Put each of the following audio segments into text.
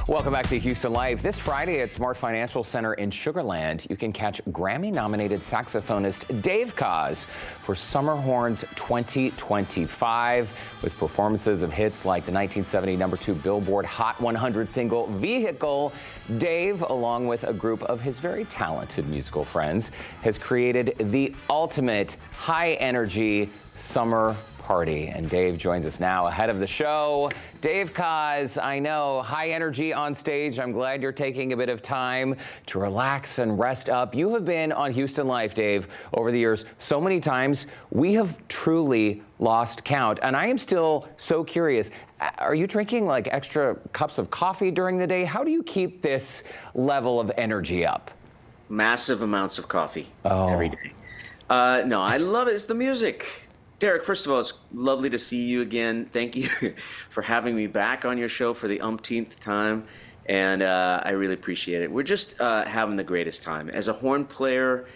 Welcome back to Houston Live. This Friday at Smart Financial Center in Sugar Land, you can catch Grammy-nominated saxophonist Dave Koz for Summer Horns 2025 with performances of hits like the 1970 #2 Billboard Hot 100 single Vehicle. Dave, along with a group of his very talented musical friends, has created the ultimate high-energy summer party. And Dave joins us now ahead of the show. Dave Koz, I know, high energy on stage. I'm glad you're taking a bit of time to relax and rest up. You have been on Houston Life, Dave, over the years so many times. We have truly lost count. And I am still so curious. Are you drinking like extra cups of coffee during the day? How do you keep this level of energy up? Massive amounts of coffee every day. No, I love it. It's the music. Derrick, first of all, it's lovely to see you again. Thank you for having me back on your show for the umpteenth time, and I really appreciate it. We're just having the greatest time. As a horn player,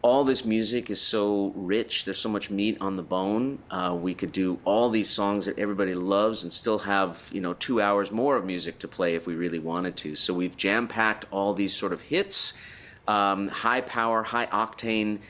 all this music is so rich. There's so much meat on the bone. We could do all these songs that everybody loves and still have, 2 hours more of music to play if we really wanted to. So we've jam-packed all these sort of hits, high power, high octane,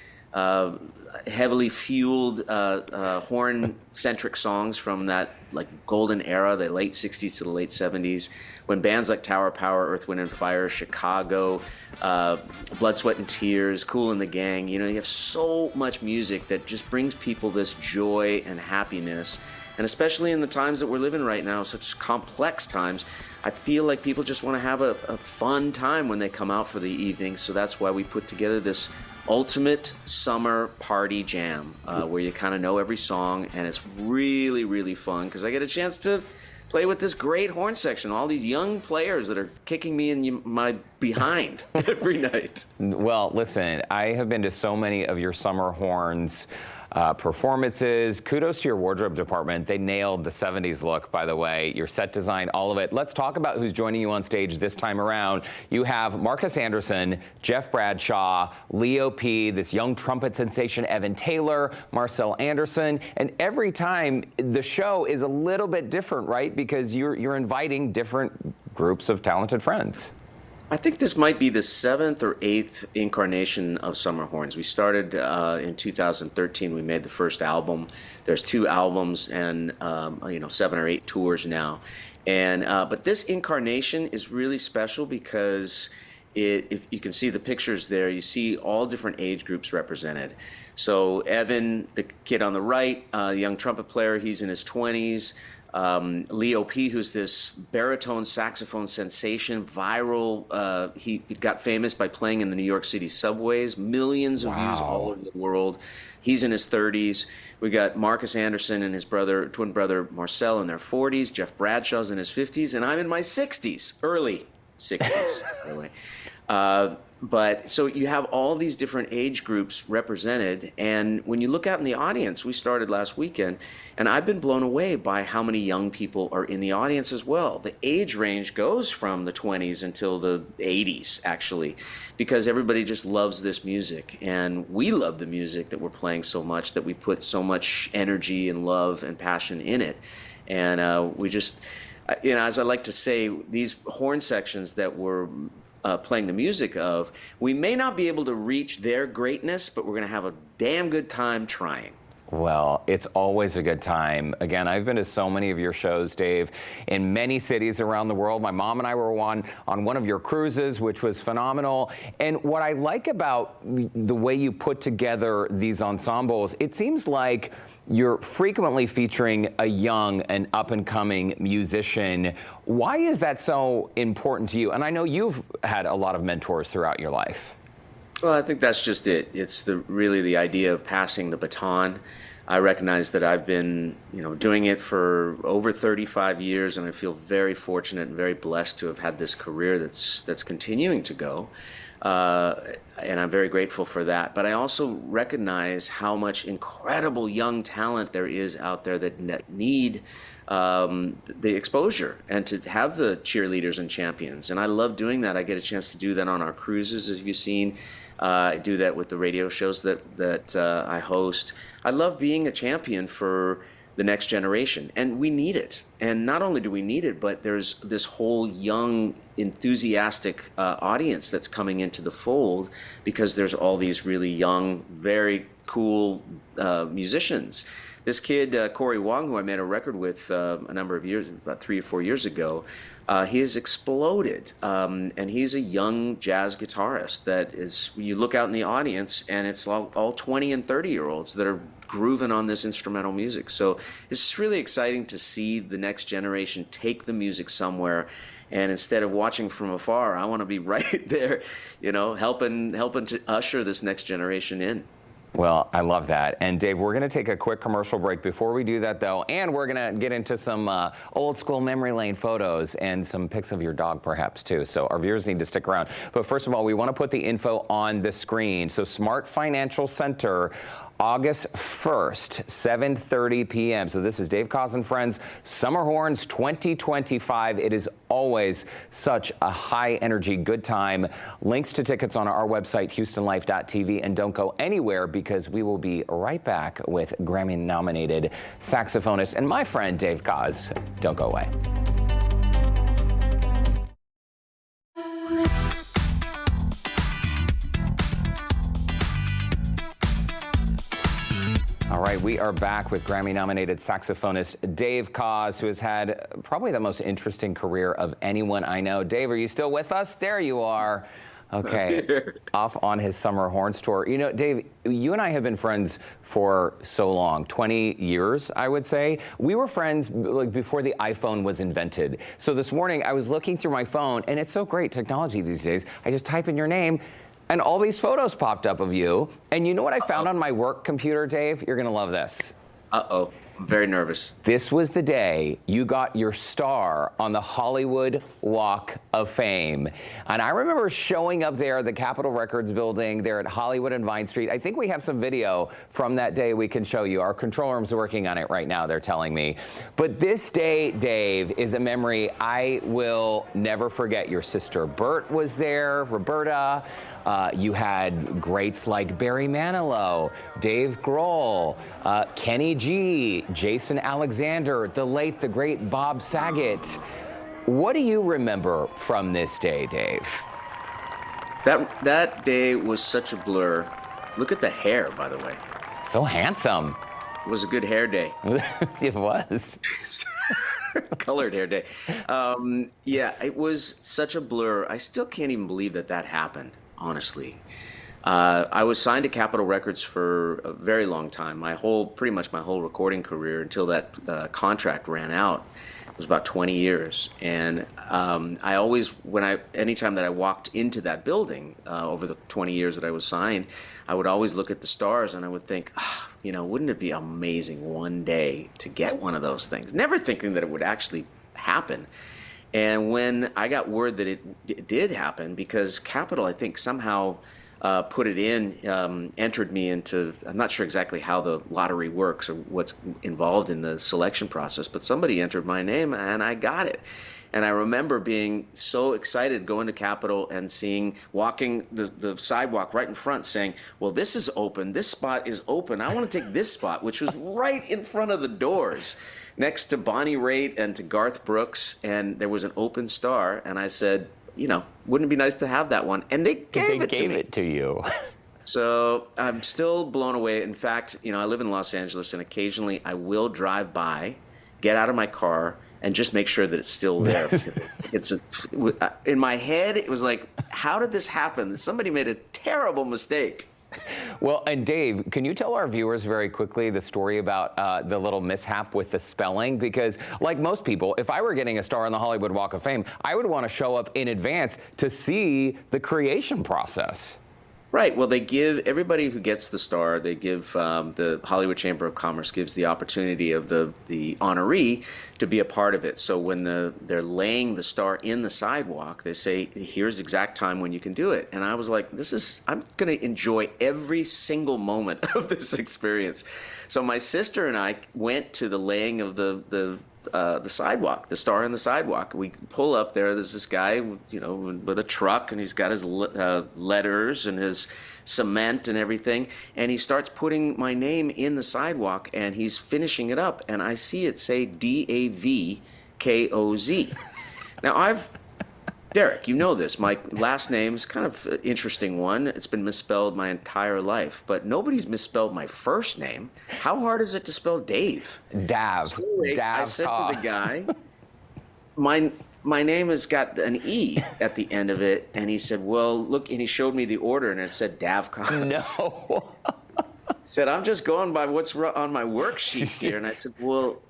heavily fueled horn-centric songs from that like golden era, the late 60s to the late 70s, when bands like Tower Power, Earth, Wind & Fire, Chicago, Blood, Sweat and Tears, Kool and the Gang, you have so much music that just brings people this joy and happiness. And especially in the times that we're living right now, such complex times, I feel like people just want to have a fun time when they come out for the evening. So that's why we put together this ultimate summer party jam where you kind of know every song, and it's really, really fun because I get a chance to play with this great horn section, all these young players that are kicking me in my behind every night. Well, listen, I have been to so many of your summer horns performances. Kudos to your wardrobe department. They nailed the 70s look, by the way. Your set design, all of it. Let's talk about who's joining you on stage this time around. You have Marcus Anderson, Jeff Bradshaw, Leo P., this young trumpet sensation, Evan Taylor, Marcel Anderson. And every time the show is a little bit different, right? Because you're inviting different groups of talented friends. I think this might be the 7th or 8th incarnation of Summer Horns. We started in 2013. We made the first album. There's 2 albums and 7 or 8 tours now. And but this incarnation is really special because if you can see the pictures there, you see all different age groups represented. So Evan, the kid on the right, young trumpet player, he's in his 20s. Leo P., who's this baritone saxophone sensation, viral. He got famous by playing in the New York City subways, millions of views all over the world. He's in his 30s. We got Marcus Anderson and his twin brother Marcel in their 40s. Jeff Bradshaw's in his 50s, and I'm in my 60s, early 60s, by the way. But so you have all these different age groups represented, and when you look out in the audience, we started last weekend, and I've been blown away by how many young people are in the audience as well. The age range goes from the 20s until the 80s, actually, because everybody just loves this music, and we love the music that we're playing so much that we put so much energy and love and passion in it. And we just, as I like to say, these horn sections that we're playing the music of, we may not be able to reach their greatness, but we're going to have a damn good time trying. Well, it's always a good time. Again, I've been to so many of your shows, Dave, in many cities around the world. My mom and I were on one of your cruises, which was phenomenal. And what I like about the way you put together these ensembles, it seems like you're frequently featuring a young and up-and-coming musician. Why is that so important to you? And I know you've had a lot of mentors throughout your life. Well, I think that's just it. It's really the idea of passing the baton. I recognize that I've been, doing it for over 35 years, and I feel very fortunate and very blessed to have had this career that's continuing to go. And I'm very grateful for that. But I also recognize how much incredible young talent there is out there that need the exposure and to have the cheerleaders and champions. And I love doing that. I get a chance to do that on our cruises, as you've seen. I do that with the radio shows that I host. I love being a champion for the next generation, and we need it. And not only do we need it, but there's this whole young, enthusiastic audience that's coming into the fold because there's all these really young, very cool musicians. This kid, Corey Wong, who I made a record with a number of years, about 3 or 4 years ago, he has exploded. And he's a young jazz guitarist that is, you look out in the audience and it's all 20 and 30-year-olds that are grooving on this instrumental music. So it's really exciting to see the next generation take the music somewhere. And instead of watching from afar, I want to be right there, helping to usher this next generation in. Well, I love that. And Dave, we're going to take a quick commercial break. Before we do that, though, and we're going to get into some old school memory lane photos and some pics of your dog, perhaps, too. So our viewers need to stick around. But first of all, we want to put the info on the screen. So Smart Financial Center, August 1st, 7:30 p.m. So this is Dave Koz and Friends Summer Horns 2025. It is always such a high energy, good time. Links to tickets on our website, HoustonLife.tv. And don't go anywhere because we will be right back with Grammy nominated saxophonist and my friend Dave Koz. Don't go away. All right, we are back with Grammy-nominated saxophonist Dave Koz, who has had probably the most interesting career of anyone I know. Dave, are you still with us? There you are. Okay, off on his Summer Horns tour. Dave, you and I have been friends for so long, 20 years, I would say. We were friends like before the iPhone was invented. So this morning, I was looking through my phone, and it's so great, technology these days. I just type in your name, and all these photos popped up of you. And you know what I found on my work computer, Dave? You're going to love this. Uh-oh. I'm very nervous. This was the day you got your star on the Hollywood Walk of Fame. And I remember showing up there at the Capitol Records building there at Hollywood and Vine Street. I think we have some video from that day we can show you. Our control room's working on it right now, they're telling me. But this day, Dave, is a memory I will never forget. Your sister Bert was there, Roberta. You had greats like Barry Manilow, Dave Grohl, Kenny G, Jason Alexander, the late, the great Bob Saget. What do you remember from this day, Dave? That day was such a blur. Look at the hair, by the way. So handsome. It was a good hair day. It was. Colored hair day. Yeah, it was such a blur. I still can't even believe that happened, honestly. I was signed to Capitol Records for a very long time, pretty much my whole recording career until that contract ran out. It was about 20 years. And I always, anytime that I walked into that building over the 20 years that I was signed, I would always look at the stars and I would think, wouldn't it be amazing one day to get one of those things? Never thinking that it would actually happen. And when I got word that it did happen, because Capitol, I think, somehow put it in, entered me into, I'm not sure exactly how the lottery works or what's involved in the selection process, but somebody entered my name and I got it. And I remember being so excited going to Capitol and walking the sidewalk right in front saying, well, this is open, this spot is open, I want to take this spot, which was right in front of the doors next to Bonnie Raitt and to Garth Brooks, and there was an open star, and I said, wouldn't it be nice to have that one? And they gave it to you. So I'm still blown away. In fact, I live in Los Angeles, and occasionally I will drive by, get out of my car, and just make sure that it's still there. In my head, it was like, how did this happen? Somebody made a terrible mistake. Well, and Dave, can you tell our viewers very quickly the story about the little mishap with the spelling? Because like most people, if I were getting a star on the Hollywood Walk of Fame, I would want to show up in advance to see the creation process. Right. Well, they give everybody who gets the star, they give the Hollywood Chamber of Commerce gives the opportunity of the honoree to be a part of it. So when they're laying the star in the sidewalk, they say, here's the exact time when you can do it. And I was like, I'm going to enjoy every single moment of this experience. So my sister and I went to the laying of the sidewalk, the star in the sidewalk. We pull up there. There's this guy, with a truck, and he's got his letters and his cement and everything. And he starts putting my name in the sidewalk, and he's finishing it up, and I see it say Davkoz. Now, Derrick, you know this. My last name's kind of an interesting one. It's been misspelled my entire life, but nobody's misspelled my first name. How hard is it to spell Dave? Dav. So anyway, Dav I said Koz. to the guy, my name has got an E at the end of it, and he said, well, look, and he showed me the order, and it said Dave Koz. No. Said, I'm just going by what's on my worksheet here. And I said, well,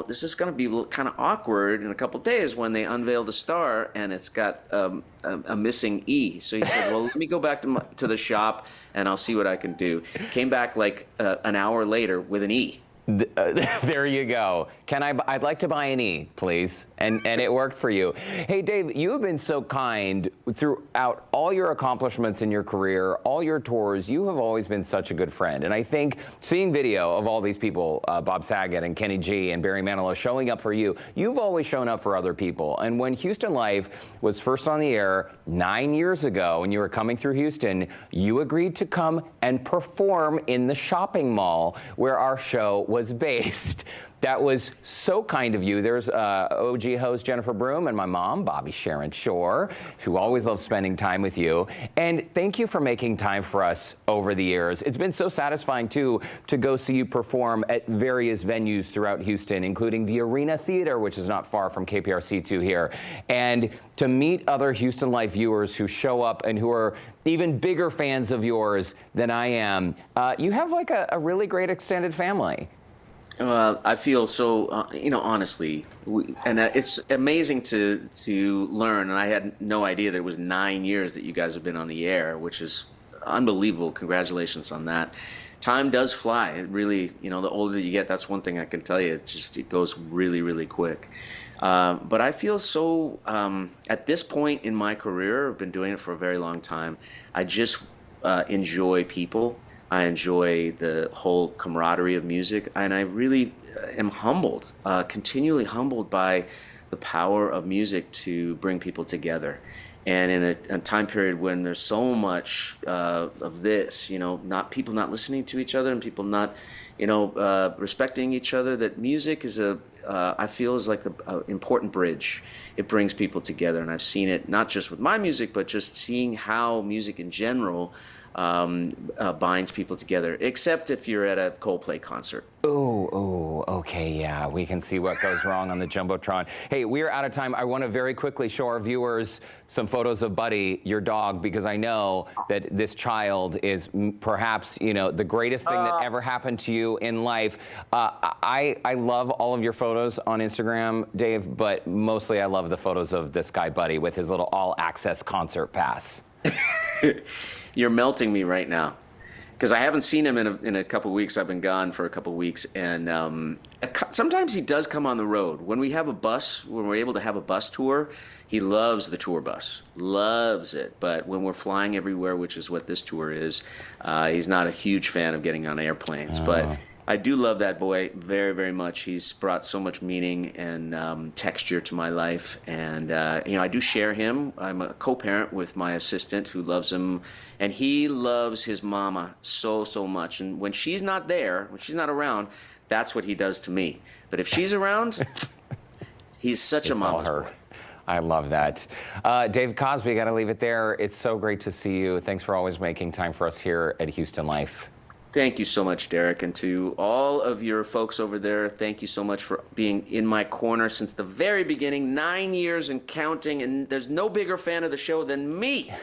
this is going to be kind of awkward in a couple of days when they unveil the star and it's got a missing E. So he said, well, let me go back to the shop and I'll see what I can do. Came back like an hour later with an E. There you go. I'd like to buy an E, please. And it worked for you. Hey, Dave, you have been so kind throughout all your accomplishments in your career, all your tours. You have always been such a good friend. And I think seeing video of all these people, Bob Saget and Kenny G and Barry Manilow showing up for you, you've always shown up for other people. And when Houston Life was first on the air 9 years ago, when you were coming through Houston, you agreed to come and perform in the shopping mall where our show was based. That was so kind of you. There's OG host Jennifer Broom and my mom, Bobby Sharon Shore, who always loves spending time with you. And thank you for making time for us over the years. It's been so satisfying, too, to go see you perform at various venues throughout Houston, including the Arena Theater, which is not far from KPRC2 here, and to meet other Houston Life viewers who show up and who are even bigger fans of yours than I am. You have like a really great extended family. I feel so, honestly, it's amazing to learn, and I had no idea that it was 9 years that you guys have been on the air, which is unbelievable. Congratulations on that. Time does fly. It really, the older you get, that's one thing I can tell you. It goes really, really quick. But I feel so, at this point in my career, I've been doing it for a very long time, I just enjoy people. I enjoy the whole camaraderie of music, and I really am humbled, continually humbled by the power of music to bring people together. And in a time period when there's so much of this, people not listening to each other and people not, respecting each other, that music is I feel is like an important bridge. It brings people together, and I've seen it not just with my music, but just seeing how music in general binds people together, except if you're at a Coldplay concert. Oh, okay, yeah, we can see what goes wrong on the Jumbotron. Hey, we are out of time. I want to very quickly show our viewers some photos of Buddy, your dog, because I know that this child is perhaps, the greatest thing that ever happened to you in life. I love all of your photos on Instagram, Dave, but mostly I love the photos of this guy, Buddy, with his little all-access concert pass. You're melting me right now, because I haven't seen him in a couple weeks. I've been gone for a couple weeks, and sometimes he does come on the road. When we're able to have a bus tour, he loves the tour bus, loves it. But when we're flying everywhere, which is what this tour is, he's not a huge fan of getting on airplanes. But I do love that boy very, very much. He's brought so much meaning and texture to my life. And, I do share him. I'm a co-parent with my assistant who loves him. And he loves his mama so, so much. And when she's not there, when she's not around, that's what he does to me. But if she's around, he's such a mama's boy. I love that. Dave Koz, got to leave it there. It's so great to see you. Thanks for always making time for us here at Houston Life. Thank you so much, Derrick. And to all of your folks over there, thank you so much for being in my corner since the very beginning, 9 years and counting, and there's no bigger fan of the show than me.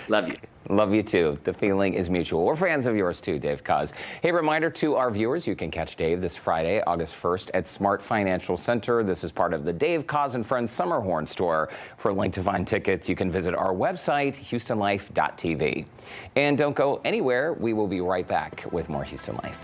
Love you. Love you too. The feeling is mutual. We're fans of yours too, Dave Koz. Hey, reminder to our viewers, you can catch Dave this Friday, August 1st at Smart Financial Center. This is part of the Dave Koz and Friends Summer Horn Store. For a link to find tickets, you can visit our website, houstonlife.tv. And don't go anywhere. We will be right back with more Houston Life.